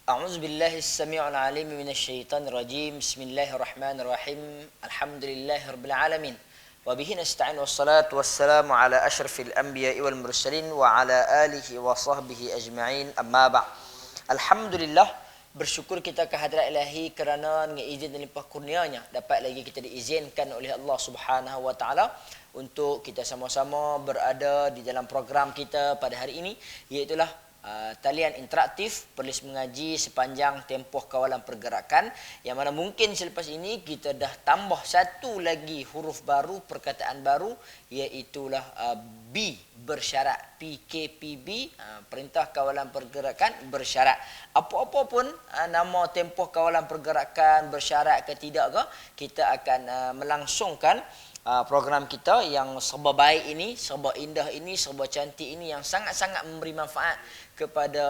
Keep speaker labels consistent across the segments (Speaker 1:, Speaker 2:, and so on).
Speaker 1: أعوذ بالله السميع العليم من الشيطان الرجيم. بسم الله الرحمن الرحيم. الحمد لله رب العالمين. وبه نستعين والصلاة والسلام على أشرف الأنبياء والمرسلين وعلى آله وصحبه أجمعين. أما بعد. Alhamdulillah, bersyukur kita kehadrat ilahi kerana dengan izin dan limpah kurnianya dapat lagi kita diizinkan oleh Allah Subhanahu wa taala untuk kita sama-sama berada di dalam program kita pada hari ini, iaitu talian interaktif Perlis Mengaji sepanjang tempoh kawalan pergerakan, yang mana mungkin selepas ini kita dah tambah satu lagi huruf baru, perkataan baru, iaitu B bersyarat, PKPB, Perintah Kawalan Pergerakan bersyarat. Apa-apa pun nama tempoh kawalan pergerakan bersyarat ke tidak ke, kita akan melangsungkan program kita yang serba baik ini, serba indah ini, serba cantik ini, yang sangat-sangat memberi manfaat kepada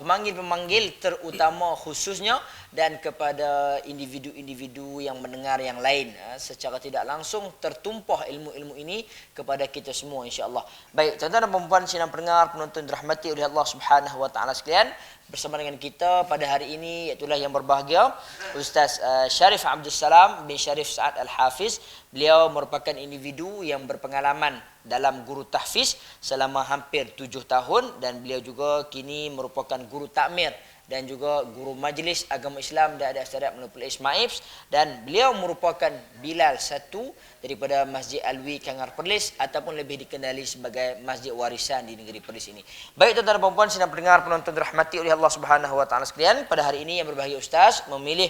Speaker 1: pemanggil-pemanggil terutama khususnya, dan kepada individu-individu yang mendengar yang lain. Secara tidak langsung tertumpah ilmu-ilmu ini kepada kita semua, insya-Allah. Baik, tuan-tuan dan puan-puan sidang pendengar penonton dirahmati oleh Allah Subhanahu wa taala sekalian, bersama dengan kita pada hari ini iaitulah yang berbahagia Ustaz Syarif Abdul Salam bin Syarif Saad Al-Hafiz. Beliau merupakan individu yang berpengalaman dalam guru tahfiz selama hampir 7 tahun, dan beliau juga kini merupakan guru takmir dan juga guru majlis agama Islam dan adat istiadat Monopoli Ismaibs, dan beliau merupakan Bilal satu daripada Masjid Alwi Kangar Perlis, ataupun lebih dikenali sebagai Masjid Warisan di negeri Perlis ini. Baik tuan-tuan dan puan-puan sidang pendengar penonton dirahmati oleh Allah Subhanahu wa taala sekalian, pada hari ini yang berbahagia Ustaz memilih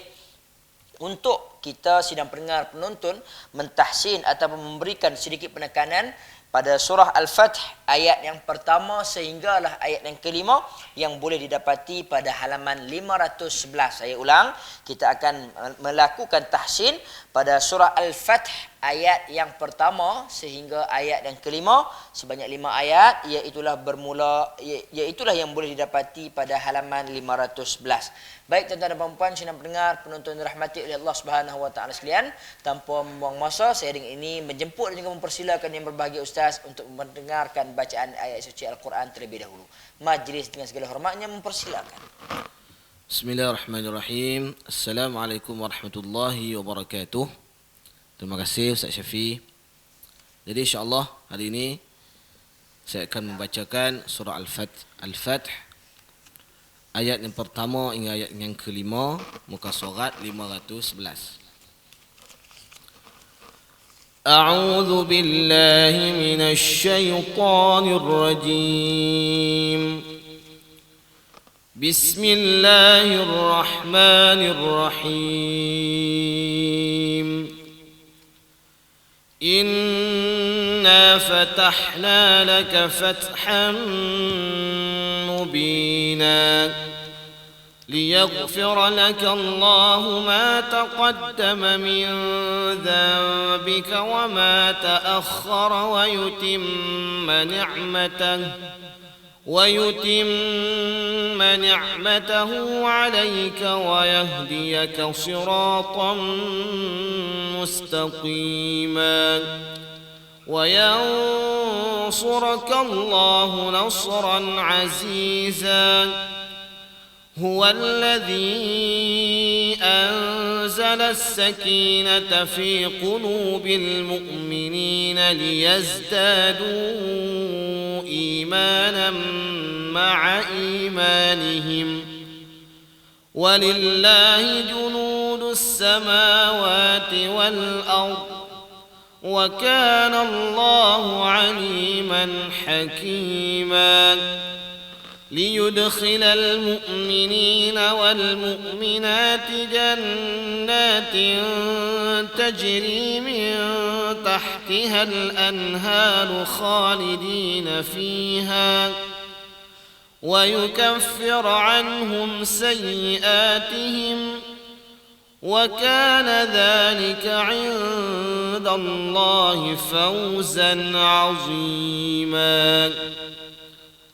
Speaker 1: untuk kita sidang pendengar penonton mentahsin ataupun memberikan sedikit penekanan pada surah Al-Fath ayat yang pertama sehinggalah ayat yang kelima, yang boleh didapati pada halaman 511. Saya ulang, kita akan melakukan tahsin pada surah Al-Fath ayat yang pertama sehingga ayat yang kelima, sebanyak 5 ayat, iaitulah yang boleh didapati pada halaman 511. Baik tuan-tuan dan puan-puan sidang pendengar penonton dirahmati oleh Allah Subhanahu wa taala sekalian, tanpa membuang masa saya dengan ini menjemput dan juga mempersilakan yang berbahagia Ustaz untuk mendengarkan bacaan ayat suci Al-Quran terlebih dahulu. Majlis dengan segala hormatnya mempersilakan.
Speaker 2: Bismillahirrahmanirrahim. Assalamualaikum warahmatullahi wabarakatuh. Terima kasih Ustaz Syafi. Jadi insya-Allah hari ini saya akan membacakan surah Al-Fath ayat yang pertama hingga ayat yang kelima, muka surat 511. A'udzu billahi minasy syaithanir rajim. Bismillahirrahmanirrahim. Inna fatahna laka fathan mubina liyaghfira laka Allahu ma taqaddama min dhanbika wa ma ta'akhkhara wa yutimma ni'matahu 'alayka wa yahdiyaka siratan mustaqima wa yansuraka Allahu nasran 'aziza. هو الذي أنزل السكينة في قلوب المؤمنين ليزدادوا إيمانا مع إيمانهم ولله جنود السماوات والأرض وكان الله عليما حكيما. ليدخل المؤمنين والمؤمنات جنات تجري من تحتها الأنهار خالدين فيها ويكفر عنهم سيئاتهم وكان ذلك عند الله فوزا عظيما.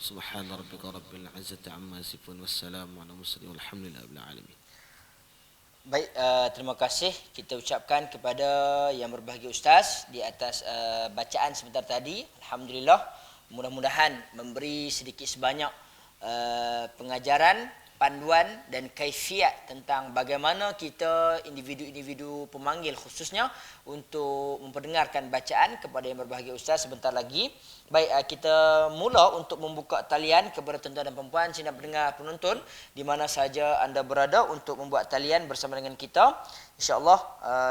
Speaker 2: Subhana rabbika rabbil izzati amma yasifun wassalamu ala mursalin walhamdulillahi rabbil alamin.
Speaker 1: Baik, terima kasih kita ucapkan kepada yang berbahagia Ustaz di atas bacaan sebentar tadi. Alhamdulillah, mudah-mudahan memberi sedikit sebanyak pengajaran panduan dan kaifiat tentang bagaimana kita individu-individu pemanggil khususnya untuk memperdengarkan bacaan kepada yang berbahagia Ustaz sebentar lagi. Baik, kita mula untuk membuka talian kepada tuan-tuan dan puan-puan sidang pendengar penonton di mana sahaja anda berada untuk membuat talian bersama dengan kita. InsyaAllah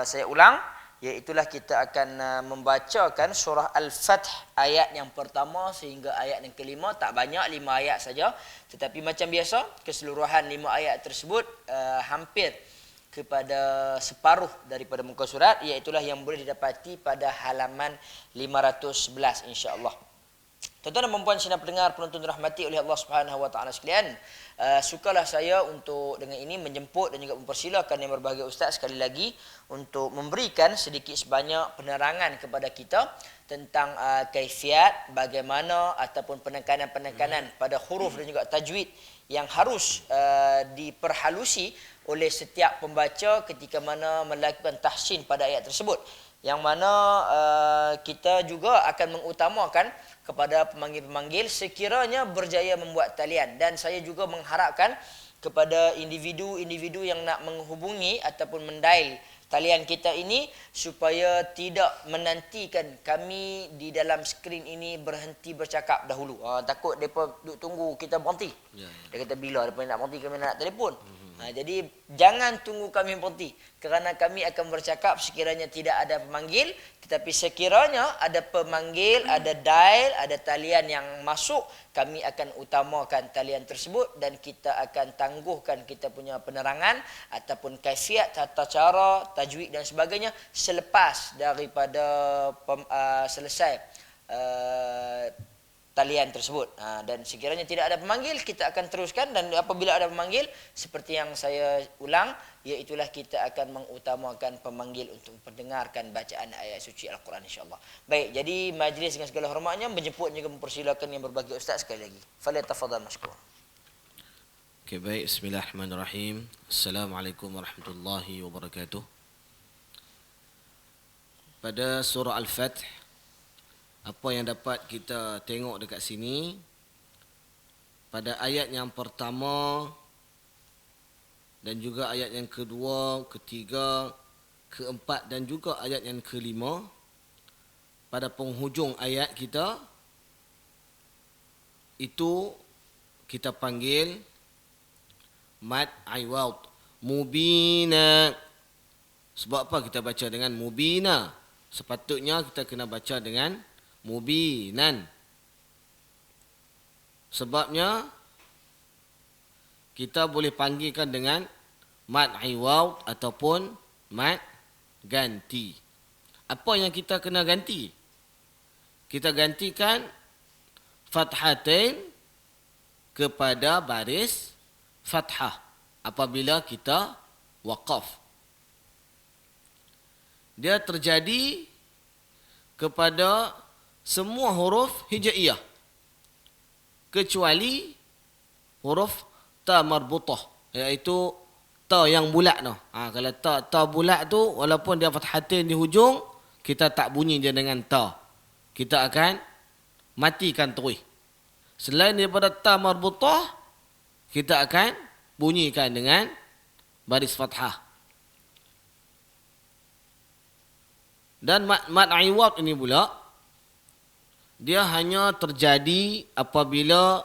Speaker 1: saya ulang, iaitulah kita akan membacakan surah Al-Fath ayat yang pertama sehingga ayat yang kelima. Tak banyak, 5 ayat saja, tetapi macam biasa keseluruhan 5 ayat tersebut hampir kepada separuh daripada muka surat, iaitulah yang boleh didapati pada halaman 511 insya-Allah. Tuan-tuan dan puan-puan sidang pendengar penonton dirahmati oleh Allah Subhanahu wa taala sekalian, sukalah saya untuk dengan ini menjemput dan juga mempersilakan yang berbahagia Ustaz sekali lagi untuk memberikan sedikit sebanyak penerangan kepada kita tentang kaifiat bagaimana ataupun penekanan-penekanan pada huruf dan juga tajwid yang harus diperhalusi oleh setiap pembaca ketika mana melakukan tahsin pada ayat tersebut, yang mana kita juga akan mengutamakan kepada pemanggil-pemanggil sekiranya berjaya membuat talian, dan saya juga mengharapkan kepada individu-individu yang nak menghubungi ataupun mendial talian kita ini supaya tidak menantikan kami di dalam skrin ini berhenti bercakap dahulu. Takut mereka duk tunggu kita berhenti. Dia kata bila mereka nak berhenti kami nak telefon. Jadi jangan tunggu kami berhenti, kerana kami akan bercakap sekiranya tidak ada pemanggil. Tetapi sekiranya ada pemanggil, ada dial, ada talian yang masuk, kami akan utamakan talian tersebut dan kita akan tangguhkan kita punya penerangan ataupun kaifiat, tata cara, tajwid dan sebagainya selepas daripada selesai talian tersebut. Dan sekiranya tidak ada pemanggil, kita akan teruskan, dan apabila ada pemanggil seperti yang saya ulang, iaitulah kita akan mengutamakan pemanggil untuk mendengarkan bacaan ayat suci Al-Quran insya-Allah. Baik, jadi majlis dengan segala hormatnya menjemput juga mempersilakan yang berbahagia Ustaz sekali lagi. Falyatafadhal mashkur.
Speaker 2: Okey, baik, bismillahirrahmanirrahim. Assalamualaikum warahmatullahi wabarakatuh. Pada surah Al-Fath, apa yang dapat kita tengok dekat sini, pada ayat yang pertama dan juga ayat yang kedua, ketiga, keempat dan juga ayat yang kelima, pada penghujung ayat kita itu kita panggil mad iwad mubina. Sebab apa kita baca dengan mubina? Sepatutnya kita kena baca dengan mubinan. Sebabnya kita boleh panggilkan dengan mad iwad ataupun mad ganti. Apa yang kita kena ganti? Kita gantikan fathatain kepada baris fathah apabila kita waqaf. Dia terjadi kepada semua huruf hijaiyah kecuali huruf ta marbutah, iaitu ta yang bulat tu. Kalau ta bulat tu, walaupun dia fathatain di hujung, kita tak bunyi dia dengan ta. Kita akan matikan terus. Selain daripada ta marbutah, kita akan bunyikan dengan baris fathah. Dan mad iwad ini pula, dia hanya terjadi apabila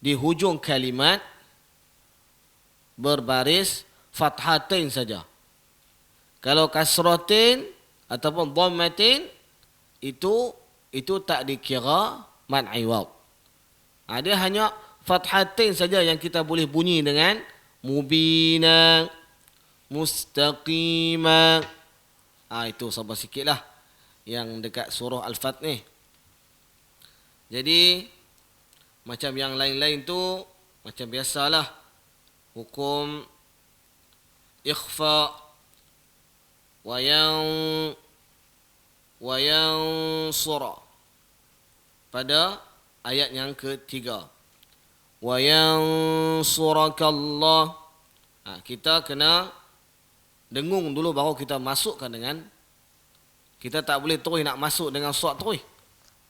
Speaker 2: di hujung kalimat berbaris fathatain saja. Kalau kasratin ataupun dhammatin, itu tak dikira mad iwad. Dia hanya fathatain saja yang kita boleh bunyi dengan mubina, mustaqima. Itu sabar sikitlah yang dekat surah Al-Fath ni. Jadi macam yang lain-lain tu macam biasalah, hukum ikhfa wa yansura pada ayat yang ketiga. Wa yansurakallah. Kita kena dengung dulu baru kita masukkan dengan, kita tak boleh terus nak masuk dengan suat terus.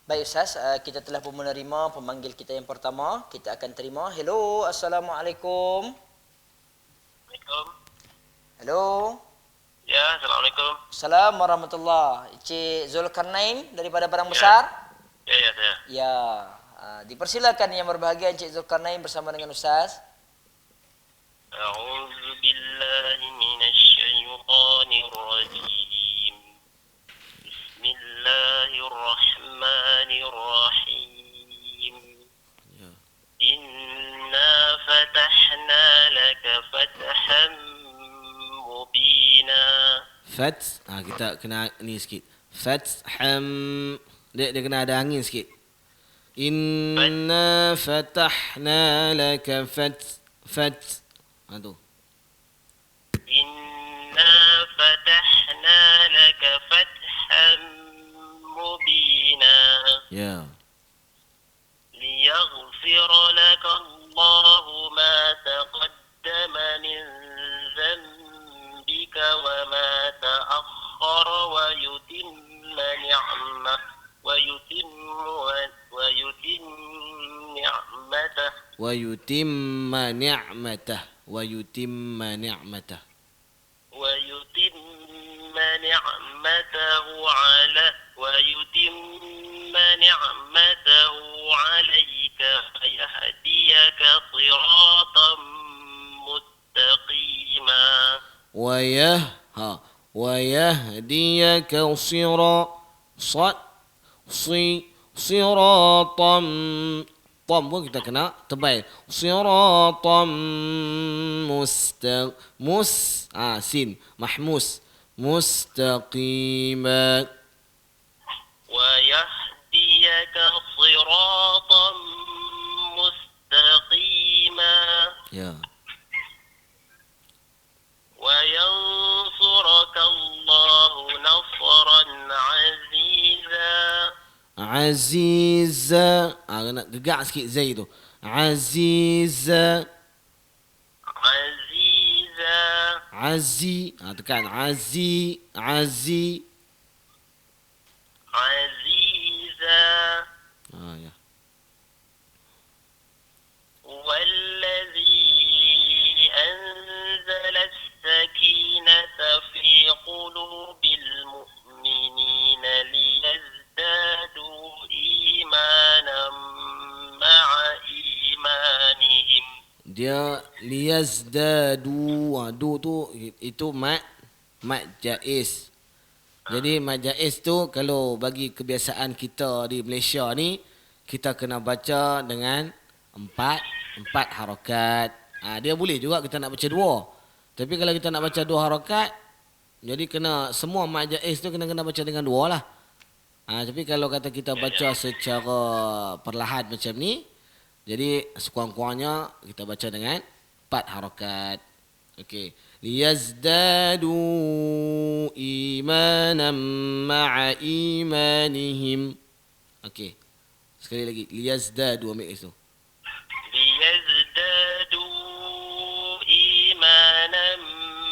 Speaker 1: Baik Ustaz, kita telah pun menerima pemanggil kita yang pertama. Kita akan terima. Hello, Assalamualaikum.
Speaker 3: Assalamualaikum.
Speaker 1: Hello.
Speaker 3: Ya, Assalamualaikum.
Speaker 1: Assalamualaikum warahmatullahi. Encik Zulkarnain daripada Padang
Speaker 3: Ya.
Speaker 1: Besar.
Speaker 3: Ya, saya.
Speaker 1: Ya, dipersilakan yang berbahagia Encik Zulkarnain bersama dengan Ustaz.
Speaker 3: A'udzu billahi minasy syaithanir rajim. Bismillahirrahmanirrahim.
Speaker 2: Ya.
Speaker 3: Inna fatahna laka fathan mubina.
Speaker 2: Fat, kita kena ni sikit. Fatham, dia kena ada angin sikit. Inna fatahna laka fat. Tu.
Speaker 3: Inna fatahna laka fathan mubina.
Speaker 2: Ya.
Speaker 3: ليغفر لك الله ما تقدم من ذنبك وما تأخر
Speaker 2: ويتم نعمته ويتم نعمته
Speaker 3: عليك فيهديك صراطا مستقيما.
Speaker 2: ويهديك صراطا طم pun kita kena tebal siratan sin mahmus mustaqima
Speaker 3: ويهديك صراطا مستقيما
Speaker 2: ya
Speaker 3: وينصرك الله نصرا عزيزا.
Speaker 2: Aziza, kena gegak sikit zai tu. Aziza,
Speaker 3: عزيزا
Speaker 2: azi, tekan azi,
Speaker 3: عزيزا
Speaker 2: ya.
Speaker 3: والذي أنزل السكينة في قلوب المؤمنين ليزدادوا إيمانا مع إيمانهم.
Speaker 2: Dia liyazdadu, du tu itu mat jaiz. Jadi mat jaiz tu kalau bagi kebiasaan kita di Malaysia ni kita kena baca dengan empat harakat. Dia boleh juga kita nak baca dua. Tapi kalau kita nak baca dua harakat, jadi kena semua mat jaiz tu kena baca dengan dua lah. Tapi kalau kata kita baca secara perlahan macam ni, jadi sekurang-kurangnya kita baca dengan empat harakat. Okey. Liyazdadu imanan ma'a imanihim. Okey. Sekali lagi. Liyazdadu, ambil itu.
Speaker 3: ليزدادوا إيمانا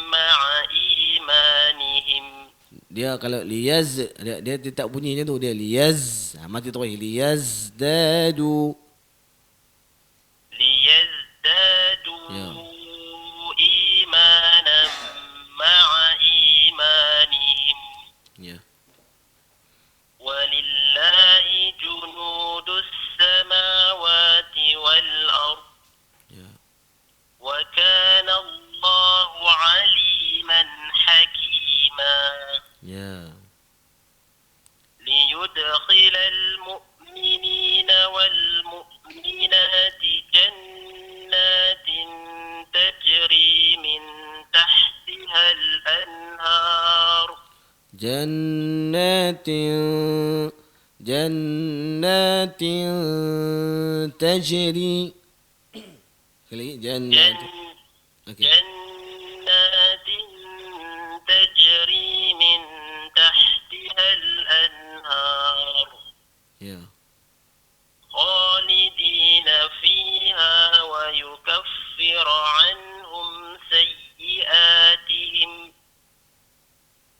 Speaker 3: مع إيمانهم.
Speaker 2: Dia kalau liyaz, dia tak bunyinya tu. Dia liyaz. Mati terus. Liyazdadu.
Speaker 3: ليزدادوا
Speaker 2: Ya.
Speaker 3: إيمانا مع إيمانهم.
Speaker 2: Ya.
Speaker 3: ولله جنود السماوات والأرض
Speaker 2: Ya.
Speaker 3: وكان الله عليما حكيما.
Speaker 2: Ya.
Speaker 3: ليدخل المؤمنين والمؤمنات جنات تجري من تحتها الأنهار
Speaker 2: جنات تجري جنات اوكي
Speaker 3: جنات تجري من تحتها الأنهار
Speaker 2: يا
Speaker 3: خالدين فيها ويكفر عنهم سيئاتهم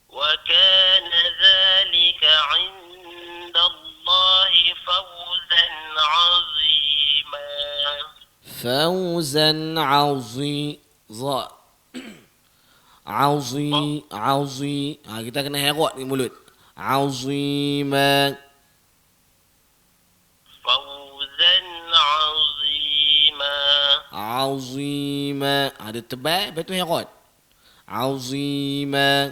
Speaker 3: وكان ذلك عند الله
Speaker 2: Fauzan za. Auzi. Kita kena herot di mulut. Azima.
Speaker 3: فوزا عظيما
Speaker 2: Azima. Dia tebal, lepas tu herot. Azima.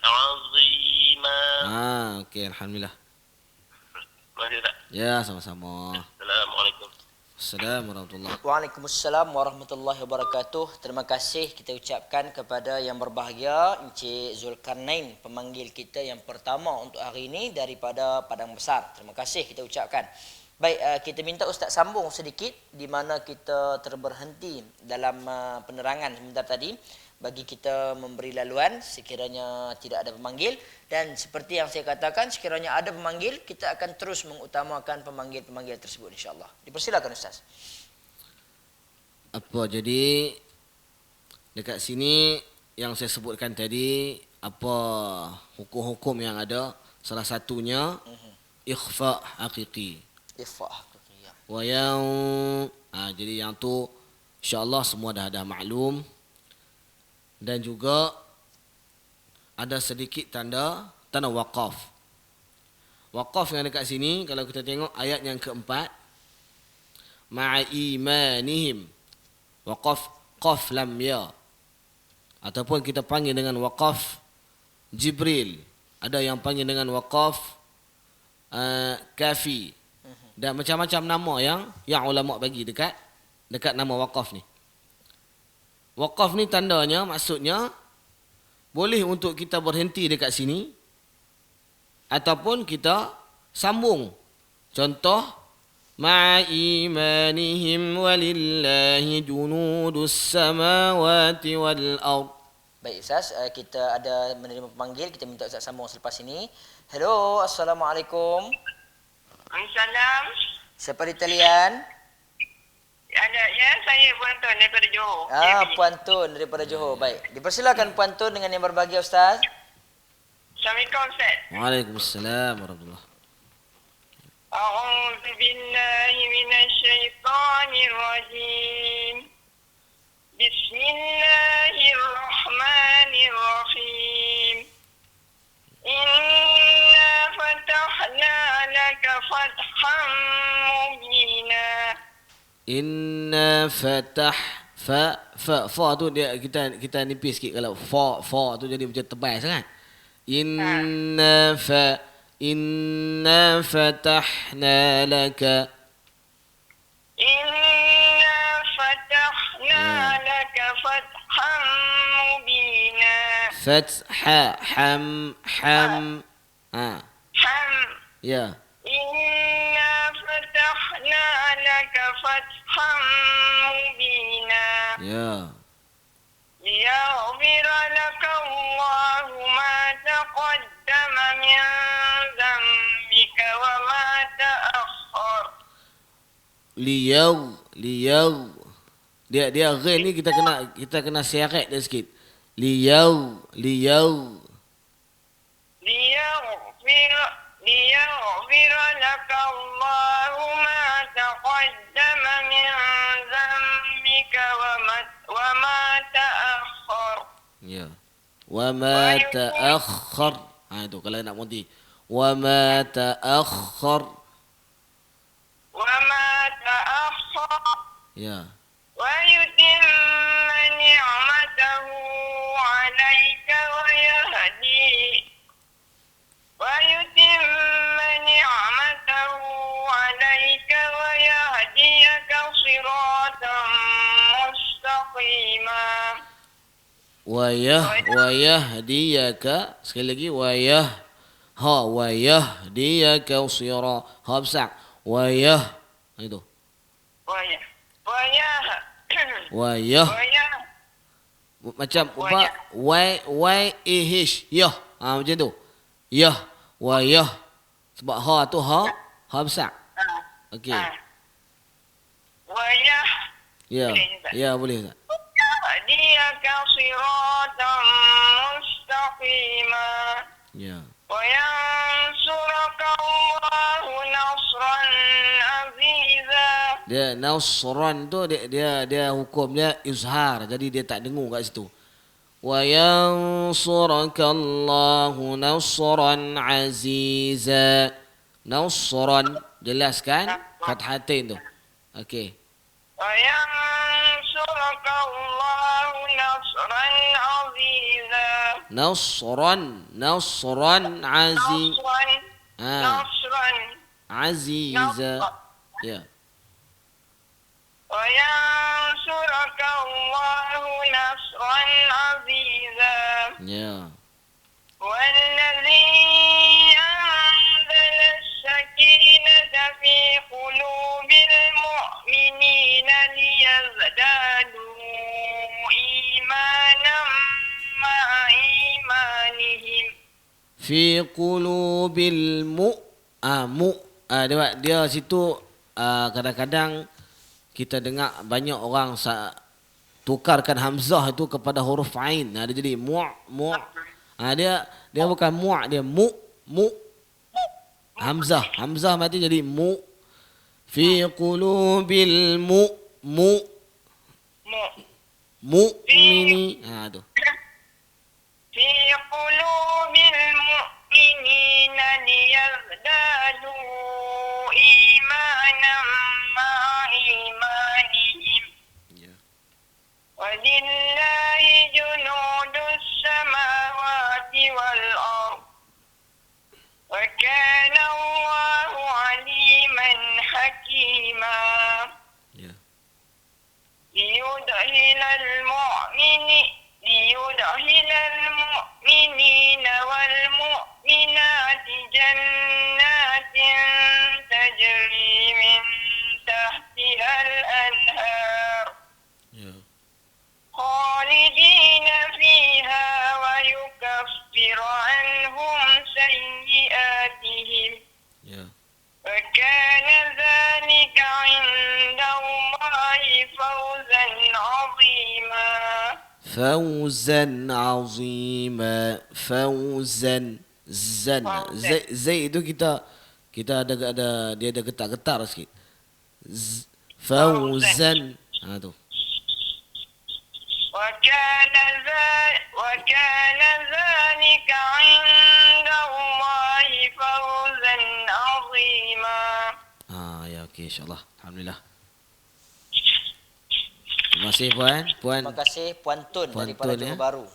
Speaker 3: عظيما
Speaker 2: Okey, alhamdulillah.
Speaker 3: Masih tak?
Speaker 2: Ya, sama-sama.
Speaker 3: Assalamualaikum.
Speaker 2: Assalamualaikum warahmatullahi.
Speaker 1: Waalaikumsalam warahmatullahi wabarakatuh. Terima kasih kita ucapkan kepada yang berbahagia Encik Zulkarnain, pemanggil kita yang pertama untuk hari ini daripada Padang Besar. Terima kasih kita ucapkan. Baik, kita minta Ustaz sambung sedikit di mana kita terberhenti dalam penerangan sebentar tadi bagi kita memberi laluan sekiranya tidak ada pemanggil, dan seperti yang saya katakan, sekiranya ada pemanggil kita akan terus mengutamakan pemanggil-pemanggil tersebut insya-Allah. Dipersilakan Ustaz.
Speaker 2: Apa jadi dekat sini yang saya sebutkan tadi, apa hukum-hukum yang ada, salah satunya ikhfa haqiqi.
Speaker 1: Ifah.
Speaker 2: Yang jadi yang tu insya-Allah semua dah maklum. Dan juga ada sedikit tanda waqaf. Waqaf yang dekat sini kalau kita tengok ayat yang keempat, ma'a imanihim. Waqaf qaf lam ya. Ataupun kita panggil dengan waqaf Jibril. Ada yang panggil dengan waqaf kafi. Dan macam-macam nama yang ulama bagi dekat nama waqaf ni. Waqaf ni tandanya, maksudnya boleh untuk kita berhenti dekat sini ataupun kita sambung. Contoh, ma'imanihim walillahi junudus samawati wal ard.
Speaker 1: Baik Ustaz, kita ada menerima pemanggil, kita minta Ustaz sambung selepas ini. Hello, Assalamualaikum.
Speaker 3: Assalamualaikum.
Speaker 1: Siapa di talian?
Speaker 3: Ada ya, saya Puan Tun daripada Johor.
Speaker 1: Puan Tun daripada Johor. Baik, dipersilakan Puan Tun dengan yang berbahagia Ustaz.
Speaker 3: Assalamualaikum Ustaz.
Speaker 2: Waalaikumsalam warahmatullahi.
Speaker 3: A'udzu billahi minasy syaithanir rajim. Bismillahirrahmanirrahim. Inna fatahna laka fatham mubina.
Speaker 2: Inna fa tu dia kita nipis sikit, kalau fa tu jadi macam tebal sangat. Inna fatahna laka.
Speaker 3: Inna fatahna laka fatham mubina.
Speaker 2: Ham.
Speaker 3: Ham.
Speaker 2: Ya.
Speaker 3: Inna fatahna laka fatham mubina.
Speaker 2: Ya.
Speaker 3: Liyaghfira laka Allahu ma taqaddama min dhanbika wa ma ta'akhkhar.
Speaker 2: Liyaw. Dia ghain ni kita kena seret dia sikit. Liyaghfira laka Allahu ma taqaddama min dhanbika wa ma ta'akhkhar. Ya. Wa ma ta'akhkhar. Itu kalau nak monti. Wa ma ta'akhkhar.
Speaker 3: Wa ma ta'akhkhar.
Speaker 2: Ya.
Speaker 3: Wa yutimma ni'matahu 'alaika wa yahdi. ويتم نعمته عليك ويهديك صراطا مستقيما. ويهديك sekali lagi ويهديك صراطا besar itu macam apa ya macam tu wayah sebab tu besar. Okey. Wayah.
Speaker 2: Ya boleh tak?
Speaker 3: Yahdiyaka siratan mustaqima.
Speaker 2: Ya.
Speaker 3: Wa yansuraka Allahu nasran aziza.
Speaker 2: nasran tu dia hukum dia izhar. Jadi dia tak dengung kat situ. Wa yansurakallahu nasran aziza. Nasran jelaskan fathatain tu. Okey.
Speaker 3: وينصرك الله نصرا عزيزا
Speaker 2: Nasran aziz.
Speaker 3: نصرا
Speaker 2: Ah,
Speaker 3: نصرا
Speaker 2: aziza. Ya.
Speaker 3: وينصرك الله نصرا عزيزا
Speaker 2: Ya.
Speaker 3: والذي أنزل السكينة في قلوب المؤمنين ليزدادوا إيمانا مع إيمانهم
Speaker 2: Fi qulubil dia situ kadang-kadang kita dengar banyak orang tukarkan hamzah itu kepada huruf ain. Dia jadi dia bukan dia mu. Hamzah mati jadi mu. Fi qulubil mu'mini. Tu.
Speaker 3: في قلوب المؤمنين ليزدادوا إيمانا مع إيمانهم
Speaker 2: Ya.
Speaker 3: ولله جنود السماوات والأرض وكان الله عليما حكيما
Speaker 2: Ya.
Speaker 3: ليدخل المؤمنين والمؤمنات جنات تجري من تحتها الأنهار
Speaker 2: Ya.
Speaker 3: خالدين فيها ويكفر عنهم سيئاتهم
Speaker 2: Ya.
Speaker 3: وكان ذلك عند الله فوزا عظيما
Speaker 2: Fauzan azima. Fauzan. Zan. Zai itu kita ada dia ada getar-getar sikit. Fauzan. Tu.
Speaker 3: وكان ذلك عند الله فوزا عظيما
Speaker 2: Ya okey insya-Allah. Alhamdulillah. Terima kasih puan.
Speaker 1: Terima kasih Puan Tun
Speaker 2: Puan
Speaker 1: daripada
Speaker 2: Tun, ya.
Speaker 1: Johor Baru.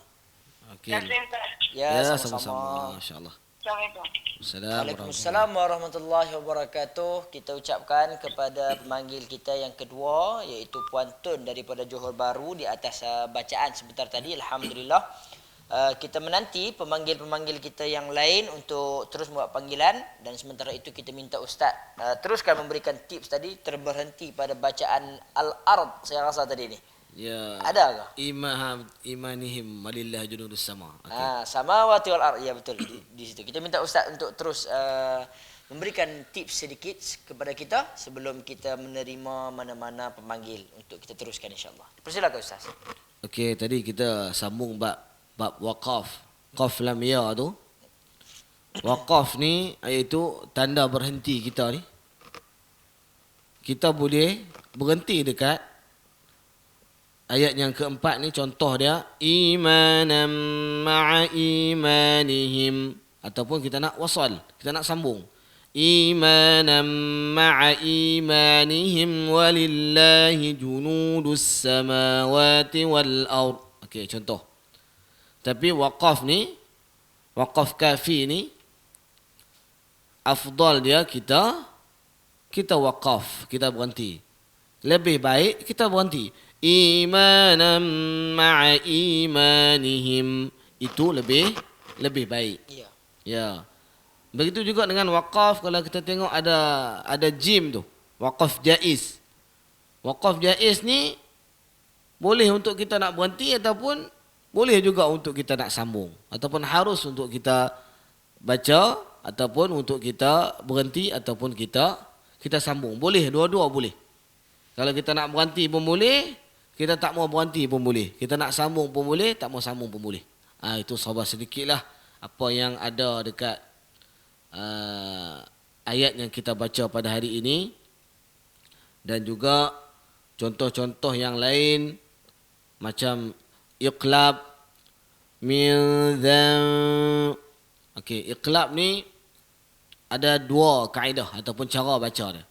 Speaker 2: Okey.
Speaker 3: Terima
Speaker 1: Ya,
Speaker 2: sama-sama.
Speaker 1: sama-sama.
Speaker 2: Insya-Allah.
Speaker 3: Assalamualaikum.
Speaker 2: Assalamualaikum.
Speaker 1: Waalaikumsalam warahmatullahi wabarakatuh. Kita ucapkan kepada pemanggil kita yang kedua iaitu Puan Tun daripada Johor Baru di atas bacaan sebentar tadi. Alhamdulillah. Kita menanti pemanggil-pemanggil kita yang lain untuk terus membuat panggilan dan sementara itu kita minta Ustaz teruskan memberikan tips tadi terberhenti pada bacaan Al-Ard saya rasa tadi ni.
Speaker 2: Ya.
Speaker 1: Ada ke?
Speaker 2: Imanihim walillah junudus sama. Okey.
Speaker 1: Samawati wal ard. Ya betul di situ. Kita minta Ustaz untuk terus memberikan tips sedikit kepada kita sebelum kita menerima mana-mana pemanggil untuk kita teruskan insya-Allah. Persilakan Ustaz.
Speaker 2: Okey, tadi kita sambung bab waqaf. Qaf lam ya tu. Waqaf ni iaitu tanda berhenti kita ni. Kita boleh berhenti dekat ayat yang keempat ni, contoh dia imanan ma'a imanihim, ataupun kita nak wasal, kita nak sambung imanan ma'a imanihim walillahi junudus samawati wal ard. Okey, contoh. Tapi waqaf ni, waqaf kafi ni afdal dia kita waqaf, kita berhenti. Lebih baik kita berhenti. Imanan ma'a imanihim, itu lebih baik.
Speaker 1: Ya.
Speaker 2: Ya. Begitu juga dengan waqaf, kalau kita tengok ada jim tu, waqaf jaiz. Waqaf jaiz ni boleh untuk kita nak berhenti ataupun boleh juga untuk kita nak sambung, ataupun harus untuk kita baca, ataupun untuk kita berhenti, ataupun kita sambung. Boleh, dua-dua boleh. Kalau kita nak berhenti pun boleh, kita tak mau berhenti pun boleh. Kita nak sambung pun boleh, tak mau sambung pun boleh. Itu sabar sedikitlah apa yang ada dekat ayat yang kita baca pada hari ini. dan juga contoh-contoh yang lain macam iqlab, min dzam. Okey, iqlab ni ada dua kaedah ataupun cara baca dia.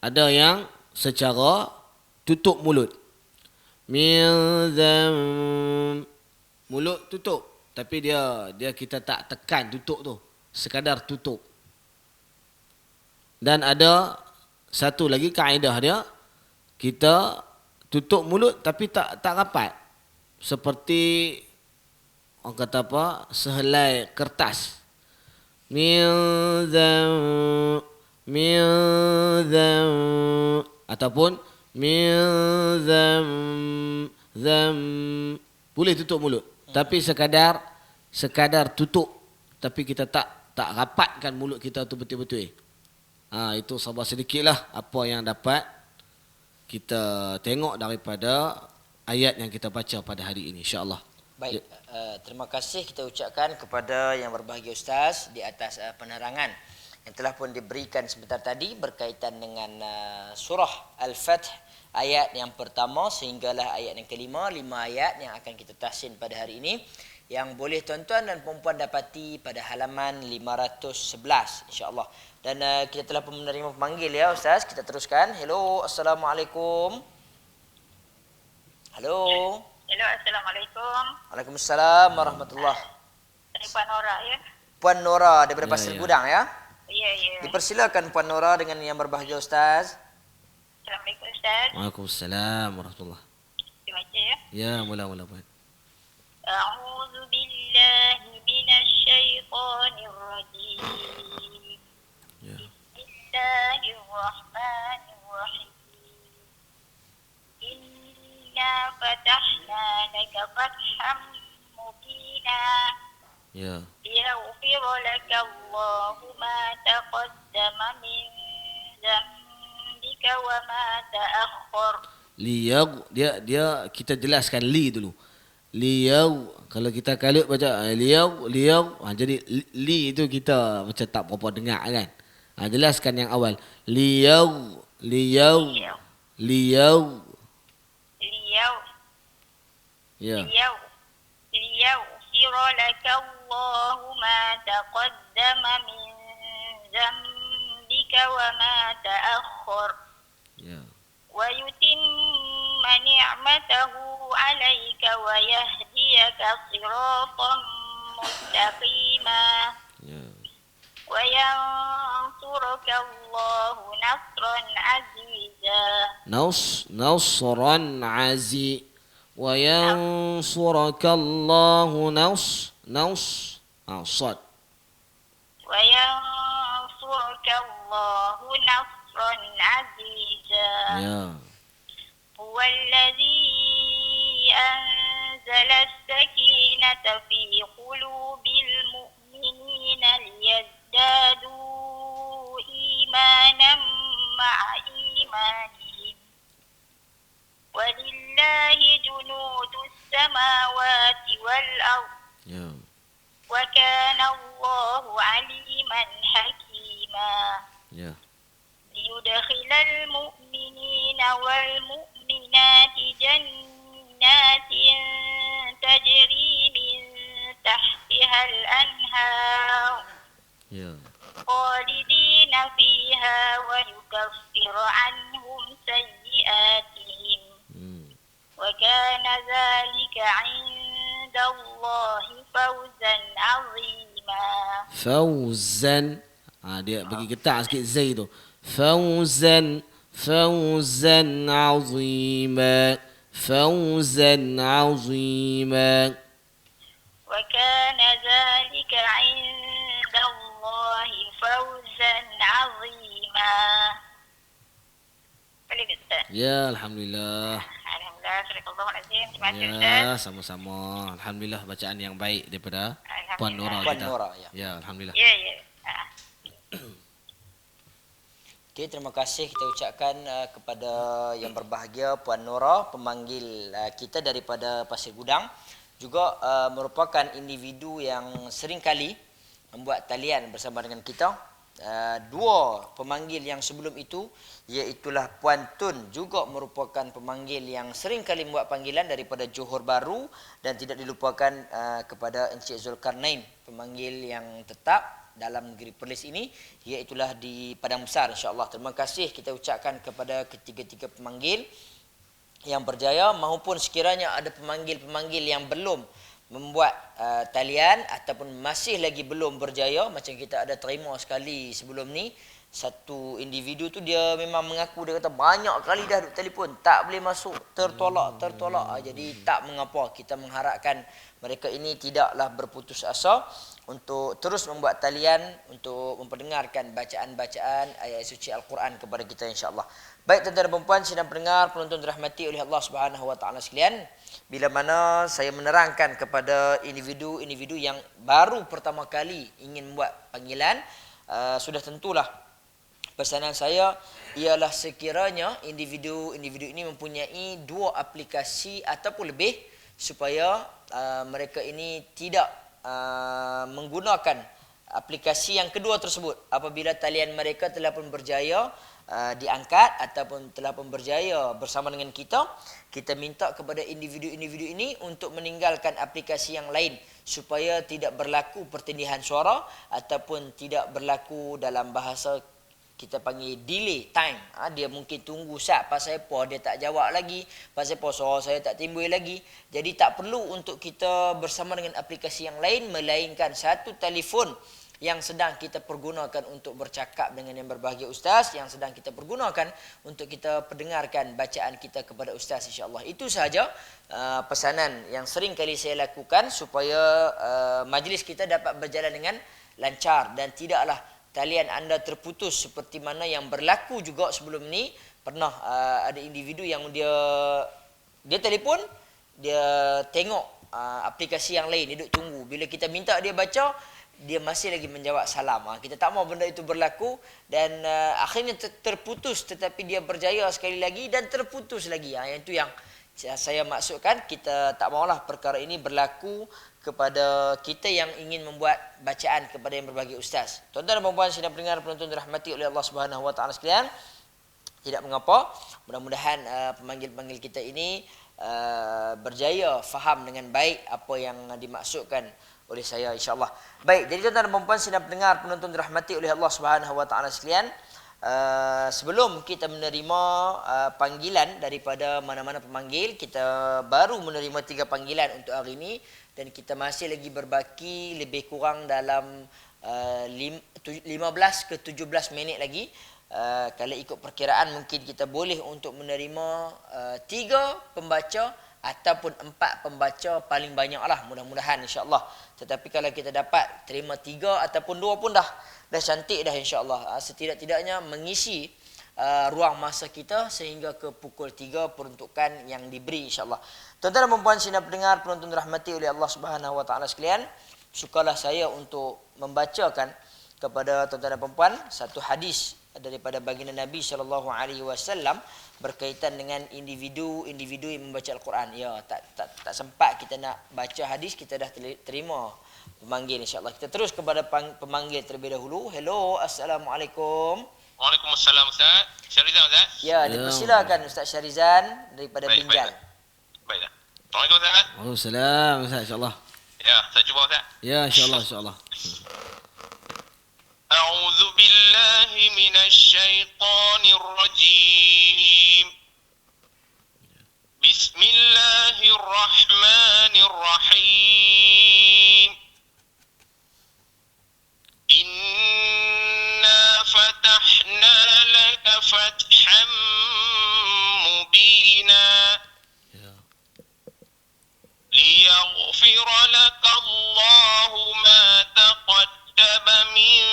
Speaker 2: Ada yang secara tutup mulut. Min dzam, mulut tutup, tapi dia kita tak tekan tutup tu, sekadar tutup. Dan ada satu lagi kaedah dia, kita tutup mulut tapi tak rapat. Seperti orang kata apa? Sehelai kertas. Min dzam ataupun min dzam, boleh tutup mulut tapi sekadar tutup, tapi kita tak rapatkan mulut kita tu betul-betul. Itu sabar sedikitlah apa yang dapat kita tengok daripada ayat yang kita baca pada hari ini, insya-Allah.
Speaker 1: Baik, terima kasih kita ucapkan kepada yang berbahagia Ustaz di atas penerangan yang telah pun diberikan sebentar tadi berkaitan dengan surah Al-Fath ayat yang pertama sehinggalah ayat yang kelima, 5 ayat yang akan kita tahsin pada hari ini yang boleh tuan-tuan dan puan-puan dapati pada halaman 511 insya-Allah. Dan kita telah pun menerima pemanggil ya Ustaz, kita teruskan. Hello, Assalamualaikum. Halo.
Speaker 3: Hello, Assalamualaikum.
Speaker 1: Waalaikumsalam warahmatullahi.
Speaker 3: Saya Puan Nora ya.
Speaker 1: Puan Nora daripada
Speaker 2: Ya,
Speaker 1: Pasir
Speaker 2: ya.
Speaker 1: Gudang ya.
Speaker 3: Ya, ya.
Speaker 1: Dipersilakan Puan Nora dengan yang berbahagia Ustaz.
Speaker 3: Assalamualaikum Ustaz.
Speaker 2: Waalaikumsalam warahmatullahi.
Speaker 3: Dibaca ya.
Speaker 2: Ya, mula-mula Puan.
Speaker 3: A'udzu billahi minasy syaithanir rajim.
Speaker 2: Ya.
Speaker 3: Bismillahirrahmanirrahim. Inna fatahna laka fatham mubina.
Speaker 2: Ya.
Speaker 3: ليغفر لك الله ما تقدم من ذنبك وما تأخر.
Speaker 2: Dia kita jelaskan li dulu. Kalau kita kalut baca jadi li itu kita macam tak berapa dengar kan. Jelaskan yang awal. Liyau. Ya.
Speaker 3: ليغفر لك الله ما تقدم من ذنبك وما تأخر
Speaker 2: Ya.
Speaker 3: ويتم نعمته عليك ويهديك صراطا مستقيما
Speaker 2: Ya.
Speaker 3: وينصرك الله نصرا عزيزا.
Speaker 2: Nasran azi wa yansuraka Allahu sad.
Speaker 3: وينصرك الله نصرا عزيزا.
Speaker 2: Ya.
Speaker 3: هو الذي أنزل السكينة في قلوب المؤمنين ليزدادوا إيمانا مع إيمانهم ولله جنود السماوات والأرض
Speaker 2: Ya.
Speaker 3: وكان الله عليما حكيما.
Speaker 2: Ya.
Speaker 3: ليدخل المؤمنين والمؤمنات جنات تجري من تحتها الأنهار
Speaker 2: Ya.
Speaker 3: خالدين فيها ويكفر عنهم سيئاتهم وكان ذلك عند الله فوزا عظيما.
Speaker 2: Fauzan. Dia bagi getar sikit zai tu. Fauzan azima. Fauzan azima.
Speaker 3: وكان ذلك عند الله فوزا عظيما. Boleh Ustaz?
Speaker 2: Ya, alhamdulillah.
Speaker 3: Alhamdulillah, Astagfirullahaladzim. Terima kasih Ustaz.
Speaker 2: Ya, sama-sama. Alhamdulillah bacaan yang baik daripada Puan Nora
Speaker 1: Puan
Speaker 2: kita.
Speaker 1: Nora, ya.
Speaker 2: Ya, alhamdulillah.
Speaker 3: Ya, ya.
Speaker 1: Okey, terima kasih kita ucapkan kepada yang berbahagia Puan Nora, pemanggil kita daripada Pasir Gudang. Juga merupakan individu yang sering kali membuat talian bersama dengan kita dua pemanggil yang sebelum itu, iaitulah Puan Tun, juga merupakan pemanggil yang sering kali membuat panggilan daripada Johor Bahru, dan tidak dilupakan kepada Encik Zulkarnain, pemanggil yang tetap dalam negeri Perlis ini, iaitulah di Padang Besar, insya-Allah. Terima kasih kita ucapkan kepada ketiga-tiga pemanggil yang berjaya, maupun sekiranya ada pemanggil-pemanggil yang belum membuat talian ataupun masih lagi belum berjaya, macam kita ada terima sekali sebelum ni, satu individu tu dia memang mengaku, dia kata banyak kali dah duk telefon tak boleh masuk, tertolak. Jadi tak mengapa, kita mengharapkan mereka ini tidaklah berputus asa untuk terus membuat talian untuk memperdengarkan bacaan-bacaan ayat suci Al-Quran kepada kita, insya-Allah. Baik tuan-tuan dan puan-puan, sidang pendengar penonton dirahmati oleh Allah Subhanahu wa taala sekalian, bila mana saya menerangkan kepada individu-individu yang baru pertama kali ingin membuat panggilan, sudah tentulah pesanan saya ialah sekiranya individu-individu ini mempunyai dua aplikasi ataupun lebih, supaya mereka ini tidak menggunakan aplikasi yang kedua tersebut apabila talian mereka telah pun berjaya diangkat ataupun telah pun berjaya bersama dengan kita. Kita minta kepada individu-individu ini untuk meninggalkan aplikasi yang lain supaya tidak berlaku pertindihan suara ataupun tidak berlaku dalam bahasa kita panggil delay time. Dia mungkin tunggu sat, pasal apa dia tak jawab lagi, pasal apa suara saya tak timbul lagi. Jadi tak perlu untuk kita bersama dengan aplikasi yang lain, melainkan satu telefon yang sedang kita pergunakan untuk bercakap dengan yang berbahagia ustaz, yang sedang kita pergunakan untuk kita pendengarkan bacaan kita kepada ustaz, insya-Allah. Itu sahaja pesanan yang sering kali saya lakukan supaya majlis kita dapat berjalan dengan lancar dan tidaklah talian anda terputus seperti mana yang berlaku juga sebelum ni. Pernah ada individu yang dia telefon, dia tengok aplikasi yang lain, dia duduk tunggu. Bila kita minta dia baca, dia masih lagi menjawab salam. Kita tak mau benda itu berlaku, dan akhirnya terputus, tetapi dia berjaya sekali lagi dan terputus lagi. Yang itu yang saya maksudkan, kita tak maulah perkara ini berlaku kepada kita yang ingin membuat bacaan kepada yang berbahagia ustaz. Tuan-tuan dan puan-puan sidang pendengar penonton dirahmati oleh Allah Subhanahu wa taala sekalian, tidak mengapa, mudah-mudahan pemanggil-pemanggil kita ini berjaya faham dengan baik apa yang dimaksudkan oleh saya, insya-Allah. Baik, jadi tuan-tuan dan puan-puan sidang pendengar penonton dirahmati oleh Allah Subhanahu wa taala sekalian, sebelum kita menerima panggilan daripada mana-mana pemanggil, kita baru menerima 3 panggilan untuk hari ini, dan kita masih lagi berbaki lebih kurang dalam 15 ke 17 minit lagi. Kalau ikut perkiraan mungkin kita boleh untuk menerima 3 pembaca ataupun 4 pembaca paling banyak lah, mudah-mudahan, insya-Allah. Tetapi kalau kita dapat terima 3 ataupun 2 pun dah cantik dah, insya-Allah. Setidak-tidaknya mengisi ruang masa kita sehingga ke pukul 3 peruntukan yang diberi, insya-Allah. Tuan-tuan dan puan-puan sidang pendengar penonton dirahmati oleh Allah Subhanahu wa taala sekalian, sukalah saya untuk membacakan kepada tuan-tuan dan puan-puan satu hadis daripada baginda Nabi sallallahu alaihi wasallam berkaitan dengan individu yang membaca Al-Quran. Ya, tak sempat kita nak baca hadis, kita dah terima pemanggil, insya-Allah. Kita terus kepada pemanggil terlebih dahulu. Hello, assalamualaikum.
Speaker 4: Waalaikumsalam Ustaz. Syarizan Ustaz?
Speaker 1: Ya, dipersilakan Ustaz Syarizan daripada Binjai.
Speaker 4: Baiklah. Assalamualaikum Ustaz.
Speaker 2: Waalaikumsalam Ustaz, insya-Allah.
Speaker 4: Ya, saya cuba Ustaz.
Speaker 2: Ya, insya-Allah, insya-Allah.
Speaker 4: A'udzu billahi minasy syaithanir rajim. Bismillahirrahmanirrahim. Inna fatahna laka fathan mubina. Liyaghfira laka Allahu ma taqaddama min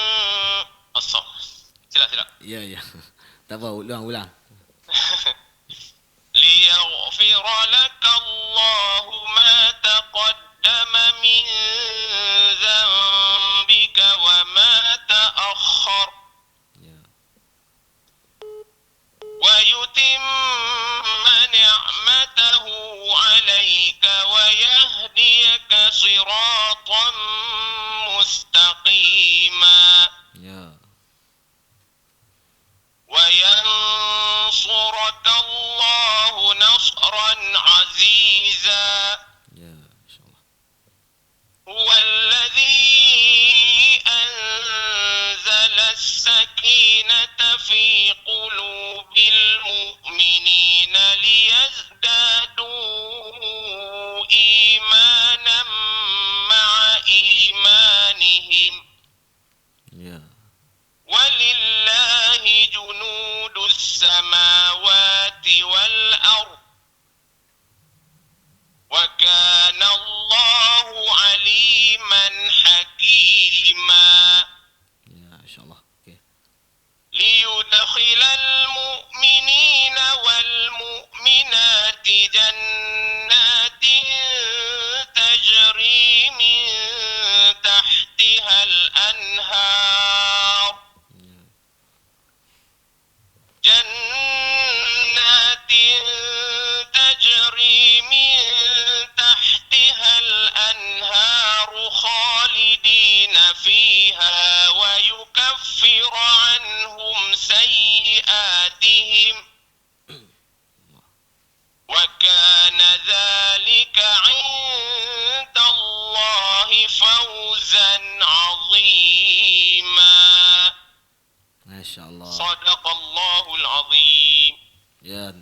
Speaker 4: Sila.
Speaker 2: Ya. Tak apa, ulang.
Speaker 4: Liyaghfira laka Allahu ma taqaddama min dhanbika wa ma ta'akhkhar.
Speaker 2: Ya.
Speaker 4: Wa yutimma ni'matahu 'alayka wa yahdiyaka siratan mustaqima.
Speaker 2: Ya.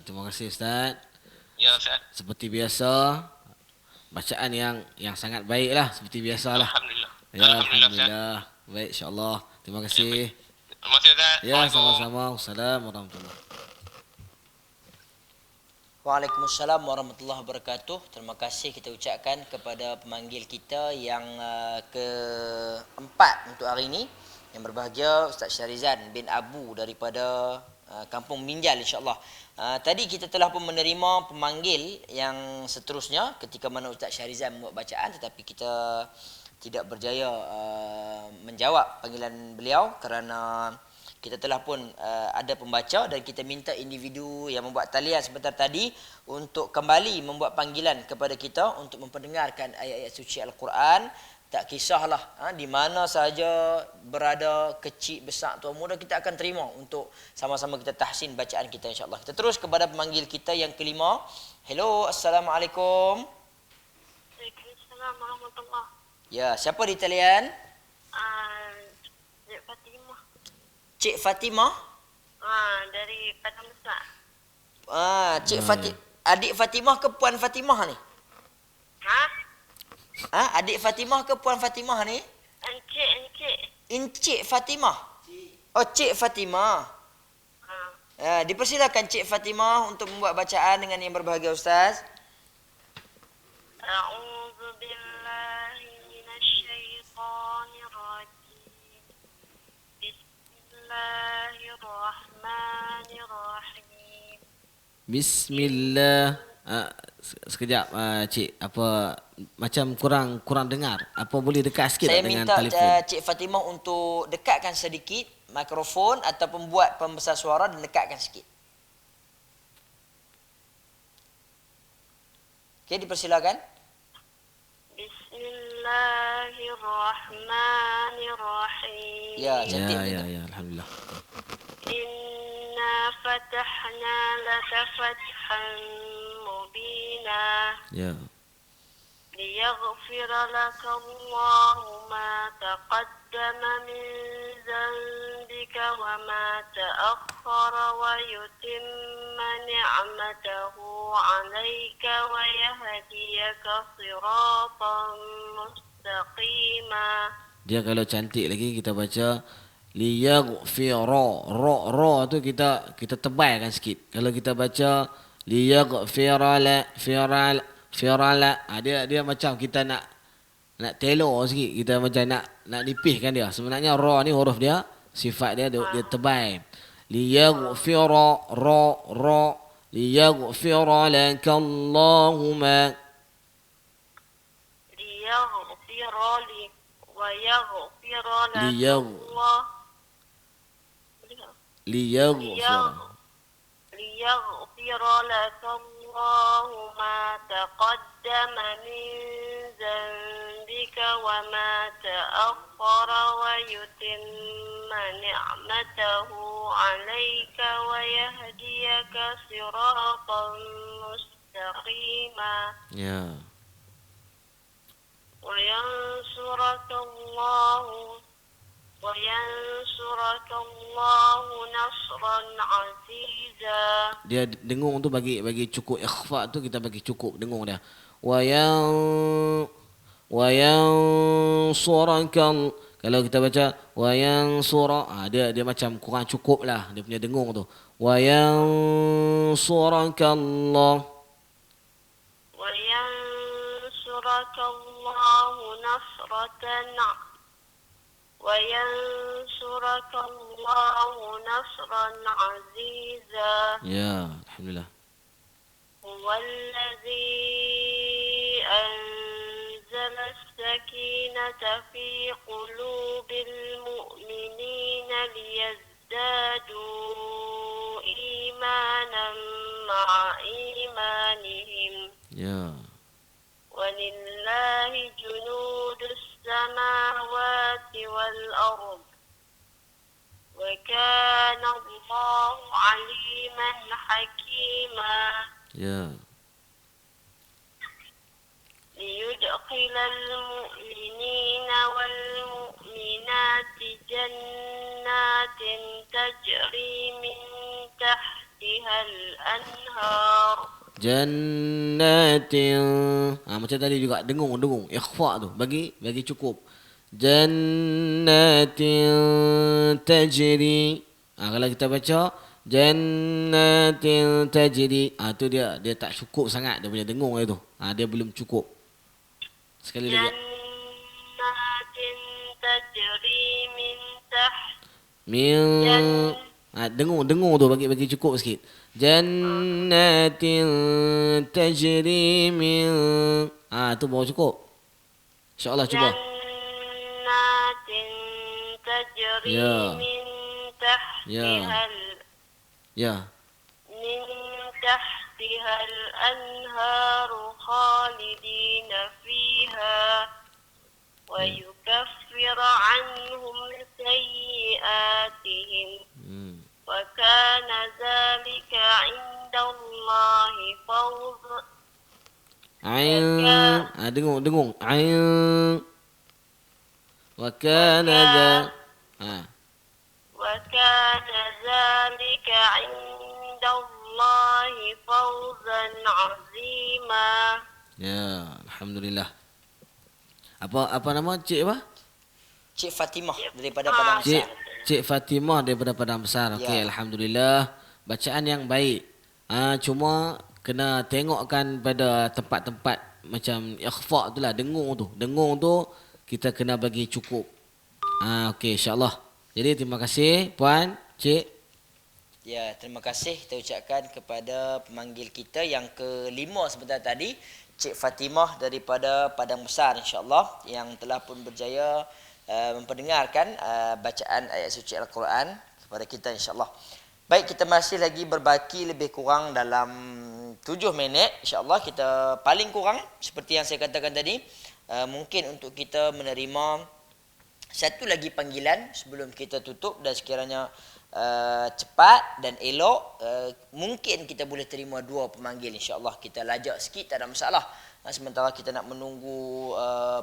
Speaker 2: terima kasih Ustaz.
Speaker 4: Ya Ustaz.
Speaker 2: Seperti biasa, bacaan yang sangat baiklah seperti biasalah.
Speaker 4: Alhamdulillah.
Speaker 2: Ya,
Speaker 4: Alhamdulillah Ustaz.
Speaker 2: alhamdulillah. Baik, insya-Allah. Terima kasih.
Speaker 4: Terima kasih Ustaz.
Speaker 2: Ya,
Speaker 4: Assalamualaikum.
Speaker 2: sama-sama. Wassalamualaikum warahmatullahi.
Speaker 1: Waalaikumsalam warahmatullahi wabarakatuh. Terima kasih kita ucapkan kepada pemanggil kita yang keempat untuk hari ini, yang berbahagia Ustaz Syarizan bin Abu daripada Kampung Minjal, insya-Allah. Tadi kita telah pun menerima pemanggil yang seterusnya ketika mana Ustaz Syarizan membuat bacaan, tetapi kita tidak berjaya menjawab panggilan beliau kerana kita telah pun ada pembaca dan kita minta individu yang membuat talian sebentar tadi untuk kembali membuat panggilan kepada kita untuk memperdengarkan ayat-ayat suci Al-Quran. Tak kisahlah di mana sahaja berada, kecil, besar, tua, muda, kita akan terima untuk sama-sama kita tahsin bacaan kita, insya-Allah. Kita terus kepada pemanggil kita yang kelima. Hello, Assalamualaikum.
Speaker 3: Waalaikumsalam warahmatullahi.
Speaker 1: Ya, siapa di talian?
Speaker 3: Cik Fatimah.
Speaker 1: Cik Fatimah.
Speaker 3: Dari Padang Besar.
Speaker 1: Cik adik Fatimah ke puan Fatimah ni? Adik Fatimah ke puan Fatimah ni?
Speaker 3: Encik.
Speaker 1: Encik Fatimah. Oh, Cik Fatimah. Dipersilakan Cik Fatimah untuk membuat bacaan dengan yang berbahagia Ustaz.
Speaker 3: A'udzu billahi minasyaitonir rajim. Bismillahirrahmanirrahim.
Speaker 2: Bismillah. Sekejap cik, apa macam kurang dengar. Apa boleh dekat sikit
Speaker 1: Saya
Speaker 2: tak dengan
Speaker 1: minta
Speaker 2: telefon?
Speaker 1: Cik Fatimah untuk dekatkan sedikit mikrofon ataupun buat pembesar suara dan dekatkan sikit. Okey, dipersilakan.
Speaker 3: Bismillahirrahmanirrahim.
Speaker 1: Ya, cantik.
Speaker 2: Ya, alhamdulillah.
Speaker 3: Inna fatahna laka fathan mubina.
Speaker 2: Ya.
Speaker 3: ليغفر لك الله ما تقدم من ذنبك وما تأخر ويتم نعمته عليك ويهديك صراطا مستقيما.
Speaker 2: Dia kalau cantik lagi kita baca liyaghfira. Ra tu kita tebalkan sikit. Kalau kita baca liyaghfira la firala, dia macam kita nak telor sikit, kita macam nak nipihkan dia. Sebenarnya ra ni huruf dia, sifat dia tebal. Liyaghfira ra liyaghfira lakallahu ma
Speaker 3: liyaghfira li wa yaghfira lakallahu ليغفر لك الله ما تقدم من ذنبك وما تأخر ويتم نعمته عليك ويهديك صراطا مستقيما. وينصرك الله نصرا عزيزا.
Speaker 2: Dia dengung tu bagi cukup ikhfa tu, kita bagi cukup dengung dia. Wa yansurakal, kalau kita baca wa yansura, dia macam kurang cukup lah dia punya dengung tu. Wa yansurakallah.
Speaker 3: Wa yansurakallahu nasratan وينصرك الله نصرا عزيزا.
Speaker 2: Ya, alhamdulillah.
Speaker 3: هو الذي أنزل السكينة في قلوب المؤمنين ليزدادوا إيمانا مع إيمانهم. ولله جنود السماوات والأرض وكان الله عليما حكيما. ليدخل المؤمنين والمؤمنات جنات تجري من تحتها الأنهار
Speaker 2: Jannatin. Macam tadi juga dengung. Ikhfa tu. Bagi cukup. Jannatin tajri. Kalau kita baca Jannatin tajri. Tu dia tak cukup sangat dia punya dengung itu. Dia belum cukup. Sekali lagi.
Speaker 3: جنات تجري من تحت
Speaker 2: Min dengung tu bagi cukup sikit. Jannatin tajri min. Tu baru cukup. InsyaAllah cuba.
Speaker 3: جنات تجري
Speaker 2: Ya.
Speaker 3: من
Speaker 2: Ya. Ya.
Speaker 3: من تحتها الأنهار خالدين فيها ويكفر عنهم سيئاتهم وكان ذلك عند الله فوزا
Speaker 2: Ain. Dengung. Ain. Wa kana dha.
Speaker 3: وكان ذلك عند الله فوزا عظيما.
Speaker 2: Ya, alhamdulillah. Apa nama cik apa?
Speaker 1: Cik Fatimah daripada Padang Besar.
Speaker 2: Cik Fatimah daripada Padang Besar. Okey, alhamdulillah. Bacaan yang baik. Cuma kena tengokkan pada tempat-tempat macam ikhfa tu lah, dengung tu kita kena bagi cukup. Okey, insya-Allah. Jadi terima kasih puan, cik.
Speaker 1: Ya, terima kasih kita ucapkan kepada pemanggil kita yang kelima sebentar tadi, Cik Fatimah daripada Padang Besar, insya-Allah, yang telah pun berjaya memperdengarkan bacaan ayat suci Al-Quran kepada kita, insya-Allah. Baik, kita masih lagi berbaki lebih kurang dalam 7 minit, insya-Allah. Kita paling kurang seperti yang saya katakan tadi, mungkin untuk kita menerima satu lagi panggilan sebelum kita tutup, dan sekiranya cepat dan elok, mungkin kita boleh terima 2 pemanggil, insya-Allah. Kita lajak sikit, tak ada masalah. Sementara kita nak menunggu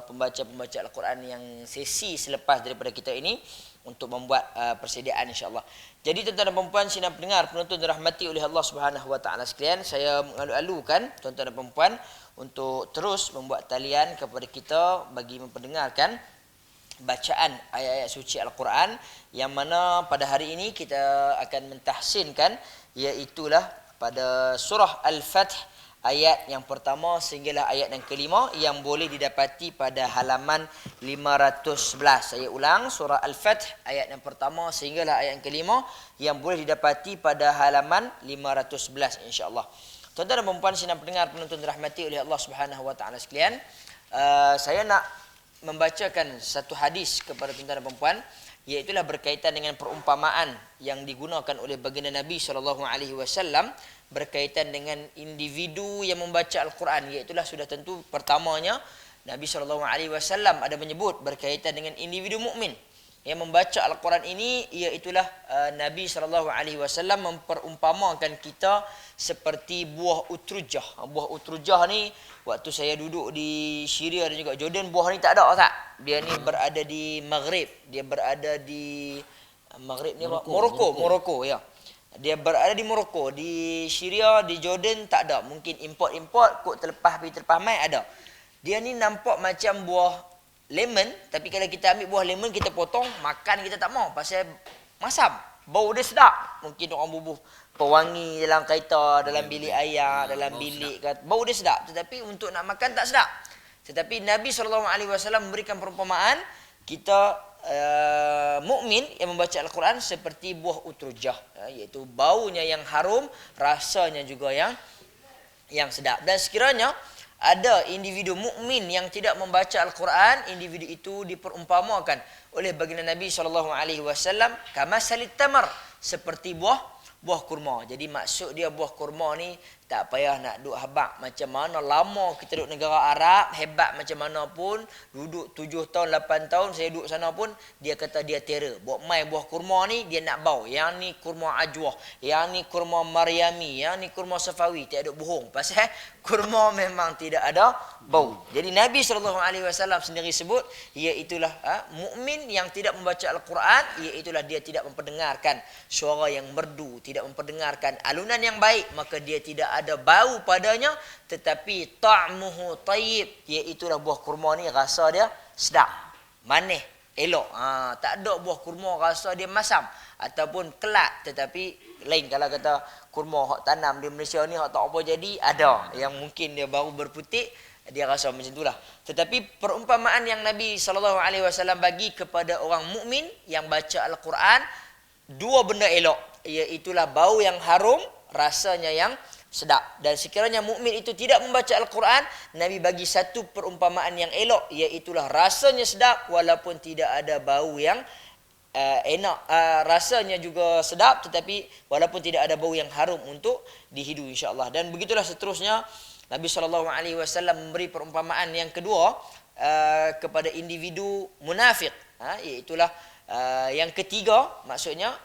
Speaker 1: pembaca-pembaca Al-Quran yang sesi selepas daripada kita ini untuk membuat persediaan, insya-Allah. Jadi tuan-tuan dan puan-puan, sidang pendengar penonton dirahmati oleh Allah Subhanahu wa taala sekalian, saya mengalu-alukan tuan-tuan dan puan-puan untuk terus membuat talian kepada kita bagi memperdengarkan bacaan ayat-ayat suci Al-Quran yang mana pada hari ini kita akan mentahsinkan, iaitulah pada surah Al-Fath ayat yang pertama sehinggalah ayat yang kelima yang boleh didapati pada halaman 511. Saya ulang, surah Al-Fath ayat yang pertama sehinggalah ayat yang kelima yang boleh didapati pada halaman 511, insya-Allah. Tuan-tuan dan puan-puan sidang pendengar penonton dirahmati oleh Allah Subhanahu wa taala sekalian, saya nak membacakan satu hadis kepada tuan-tuan dan puan-puan, iaitulah berkaitan dengan perumpamaan yang digunakan oleh baginda Nabi SAW berkaitan dengan individu yang membaca Al-Quran, iaitulah sudah tentu pertamanya Nabi SAW ada menyebut berkaitan dengan individu mukmin yang membaca Al-Quran ini, iaitulah Nabi SAW memperumpamakan kita seperti buah utrujah. Buah utrujah ni waktu saya duduk di Syria dan juga Jordan, buah ni tak ada, tak? Dia ni berada di Maghrib. Dia berada di Maghrib ni apa? Morocco, ya. Dia berada di Morocco, di Syria, di Jordan tak ada. Mungkin import kot terlepas mai ada. Dia ni nampak macam buah lemon, tapi kalau kita ambil buah lemon kita potong, makan kita tak mau pasal masam. Bau dia sedap. Mungkin orang bubuh pewangi dalam kereta, dalam bilik ayah, dalam bilik kat, bau dia sedap, tetapi untuk nak makan tak sedap. Tetapi Nabi SAW memberikan perumpamaan kita mukmin yang membaca Al-Quran seperti buah utrujah, iaitu baunya yang harum, rasanya juga yang sedap. Dan sekiranya ada individu mukmin yang tidak membaca Al-Quran, individu itu diperumpamakan oleh baginda Nabi SAW kamasalit tamar, seperti buah kurma. Jadi maksud dia buah kurma ni tak payah nak duduk habaq macam mana lama kita duduk negara Arab, hebat macam mana pun, duduk 7 tahun 8 tahun saya duduk sana pun, dia kata dia terror. Buat mai buah kurma ni dia nak bau. Yang ni kurma ajwah, yang ni kurma Maryami, yang ni kurma Safawi. Tak ada bohong. Pasal kurma memang tidak ada bau. Jadi Nabi SAW sendiri sebut, iaitulah mukmin yang tidak membaca Al-Quran, iaitulah dia tidak memperdengarkan suara yang merdu, tidak memperdengarkan alunan yang baik, maka dia tidak ada bau padanya, tetapi ta'muhu tayyib, iaitulah buah kurma ni rasa dia sedap, manis, elok. Tak ada buah kurma rasa dia masam ataupun kelat, tetapi lain kalau kata kurma hak tanam di Malaysia ni hak tak apa jadi, ada yang mungkin dia baru berputik dia rasa macam itulah. Tetapi perumpamaan yang Nabi SAW bagi kepada orang mukmin yang baca Al-Quran, dua benda elok, iaitulah bau yang harum, rasanya yang sedap. Dan sekiranya mukmin itu tidak membaca Al-Quran, Nabi bagi satu perumpamaan yang elok, iaitulah rasanya sedap walaupun tidak ada bau yang enak, rasanya juga sedap tetapi walaupun tidak ada bau yang harum untuk dihidu, insya-Allah. Dan begitulah seterusnya Nabi SAW memberi perumpamaan yang kedua kepada individu munafik, iaitulah yang ketiga, maksudnya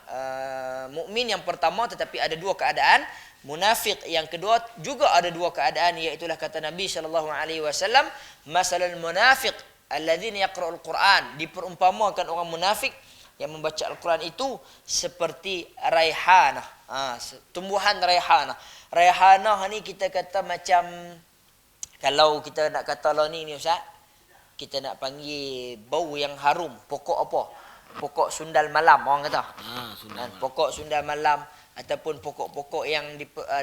Speaker 1: mukmin yang pertama tetapi ada dua keadaan, munafik yang kedua juga ada dua keadaan, iaitulah kata Nabi SAW, masalul munafiq alladzina yaqra'ul Quran, diperumpamakan orang munafik yang membaca Al-Quran itu seperti raihanah, tumbuhan raihanah. Raihanah ni kita kata macam, kalau kita nak kata lah ni Ustaz, kita nak panggil bau yang harum, pokok apa? Pokok sundal malam orang kata. Pokok sundal malam ataupun pokok-pokok yang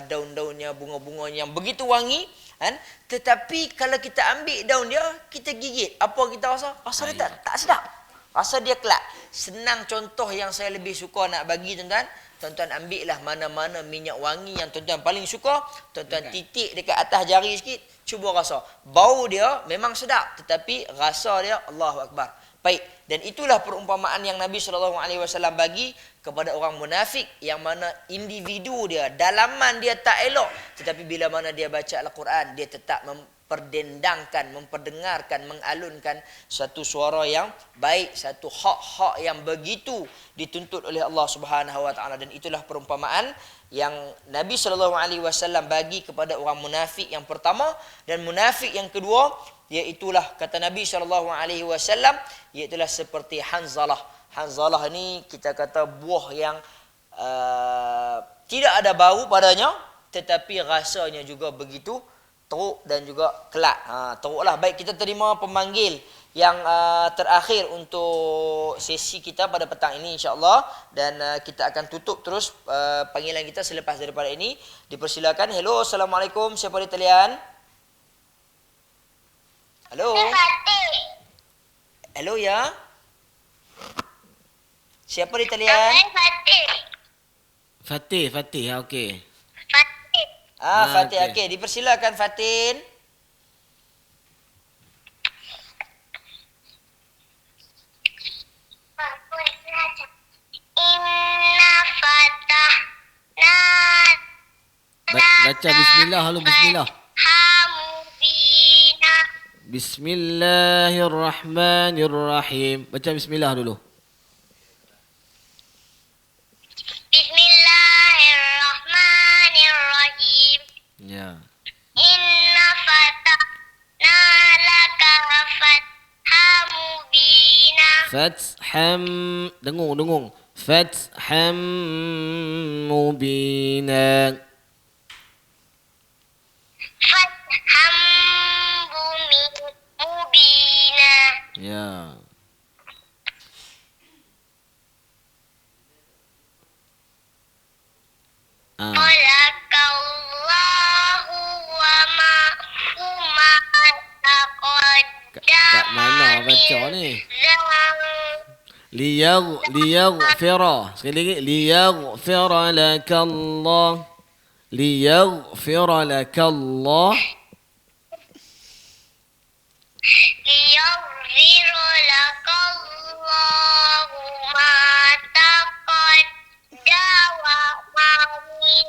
Speaker 1: daun-daunnya, bunga-bunganya yang begitu wangi, kan? Tetapi kalau kita ambil daun dia, kita gigit, apa kita rasa? Rasa dia tak sedap. Rasa dia kelak. Senang contoh yang saya lebih suka nak bagi tuan-tuan. Tuan-tuan ambil lah mana-mana minyak wangi yang tuan-tuan paling suka. Tuan-tuan titik dekat atas jari sikit. Cuba rasa. Bau dia memang sedap. Tetapi rasa dia Allahu Akbar. Baik. Dan itulah perumpamaan yang Nabi SAW bagi kepada orang munafik. Yang mana individu dia, dalaman dia tak elok. Tetapi bila mana dia baca Al-Quran, dia tetap memperdendangkan, memperdengarkan, mengalunkan satu suara yang baik, satu hak-hak yang begitu dituntut oleh Allah Subhanahu Wa Taala. Dan itulah perumpamaan yang Nabi SAW bagi kepada orang munafik yang pertama, dan munafik yang kedua, iaitulah kata Nabi SAW, iaitulah seperti Hanzalah. Hanzalah ni kita kata buah yang tidak ada bau padanya, tetapi rasanya juga begitu teruk dan juga kelak. Teruklah. Baik, kita terima pemanggil yang terakhir untuk sesi kita pada petang ini, insya-Allah, dan kita akan tutup terus panggilan kita selepas daripada ini. Dipersilakan. Hello, Assalamualaikum. Siapa di talian? Halo. Hello ya. Siapa di talian?
Speaker 2: Fatih, okey.
Speaker 1: Fatin,
Speaker 2: okey.
Speaker 1: okey. Dipersilakan Fatin.
Speaker 5: Inna fatahna.
Speaker 2: Baca bismillah, halo bismillah.
Speaker 5: Hamubina.
Speaker 2: Bismillahirrahmanirrahim. Baca bismillah dulu.
Speaker 5: Bismillahirrahmanirrahim.
Speaker 2: Ya.
Speaker 5: Inna fatahna laka fatham mubina.
Speaker 2: Fatham, dengung. Fatham mubina.
Speaker 5: Fatham mubina.
Speaker 2: Ya.
Speaker 5: Qalakallahu wa ma
Speaker 2: Kat mana baca ni? Liyaghfira. Sekali lagi. Liyaghfira lakallah. Liyaghfira lakallah.
Speaker 5: Liyaghfira lakallahu ma taqaddama min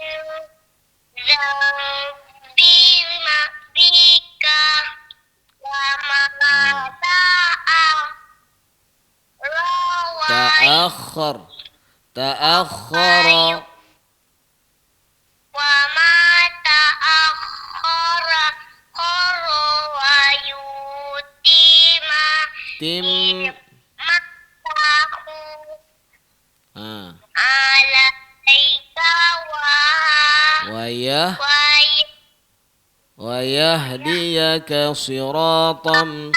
Speaker 5: zambi bika wa ma
Speaker 2: Ta'akhkhara.
Speaker 5: wa ma ta'akhkhara
Speaker 2: tim
Speaker 5: Matahu
Speaker 2: ah
Speaker 5: alaika
Speaker 2: wayah
Speaker 5: wa
Speaker 2: wayahdiyaka siratam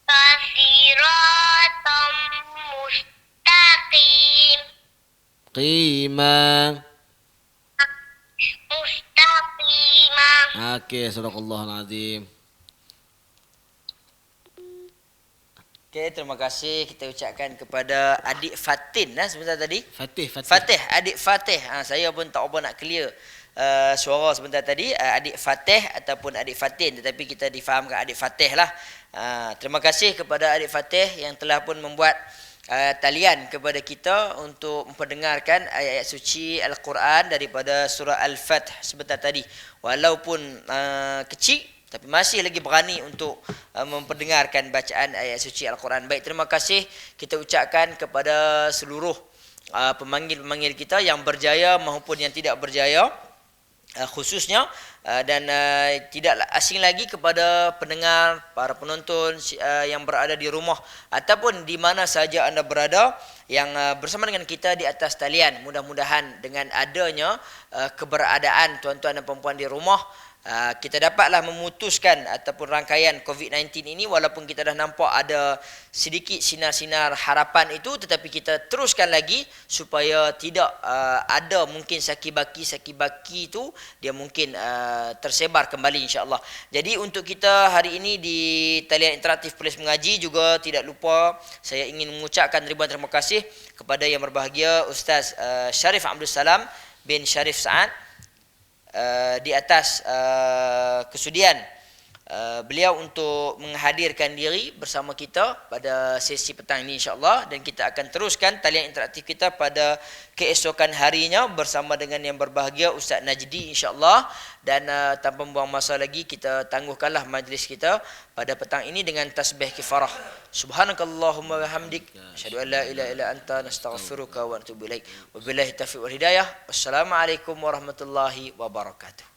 Speaker 5: kasiratam mustaqim
Speaker 2: qima.
Speaker 5: mustaqimah.
Speaker 2: Okey, sadaqallahul azim.
Speaker 1: Okey, terima kasih kita ucapkan kepada adik Fatin sebentar tadi.
Speaker 2: Fatih.
Speaker 1: Fatih, adik Fatih. Saya pun tak apa nak clear suara sebentar tadi, adik Fatih ataupun adik Fatin, tetapi kita difahamkan adik Fatih lah. Terima kasih kepada adik Fatih yang telah pun membuat talian kepada kita untuk memperdengarkan ayat-ayat suci Al-Quran daripada surah Al-Fath sebentar tadi. Walaupun kecil, tapi masih lagi berani untuk memperdengarkan bacaan ayat suci Al-Quran. Baik, terima kasih kita ucapkan kepada seluruh pemanggil-pemanggil kita yang berjaya maupun yang tidak berjaya, khususnya dan tidaklah asing lagi kepada pendengar, para penonton yang berada di rumah ataupun di mana saja anda berada yang bersama dengan kita di atas talian. Mudah-mudahan dengan adanya keberadaan tuan-tuan dan puan-puan di rumah, kita dapatlah memutuskan ataupun rangkaian COVID-19 ini, walaupun kita dah nampak ada sedikit sinar-sinar harapan itu, tetapi kita teruskan lagi supaya tidak ada mungkin saki-baki itu dia mungkin tersebar kembali insya-Allah. Jadi untuk kita hari ini di talian interaktif Polis Mengaji juga tidak lupa saya ingin mengucapkan ribuan terima kasih kepada yang berbahagia Ustaz Syarif Abdul Salam bin Syarif Saad di atas kesudian beliau untuk menghadirkan diri bersama kita pada sesi petang ini insya-Allah, dan kita akan teruskan talian interaktif kita pada keesokan harinya bersama dengan yang berbahagia Ustaz Najdi insya-Allah. Dan tanpa membuang masa lagi, kita tangguhkanlah majlis kita pada petang ini dengan tasbih kifarah. Subhanakallahumma wa hamdik, asyhadu an la ilaha illa anta, nastaghfiruka wa natubu ilaik. Wabillahi taufiq wal hidayah. Wassalamualaikum warahmatullahi wabarakatuh.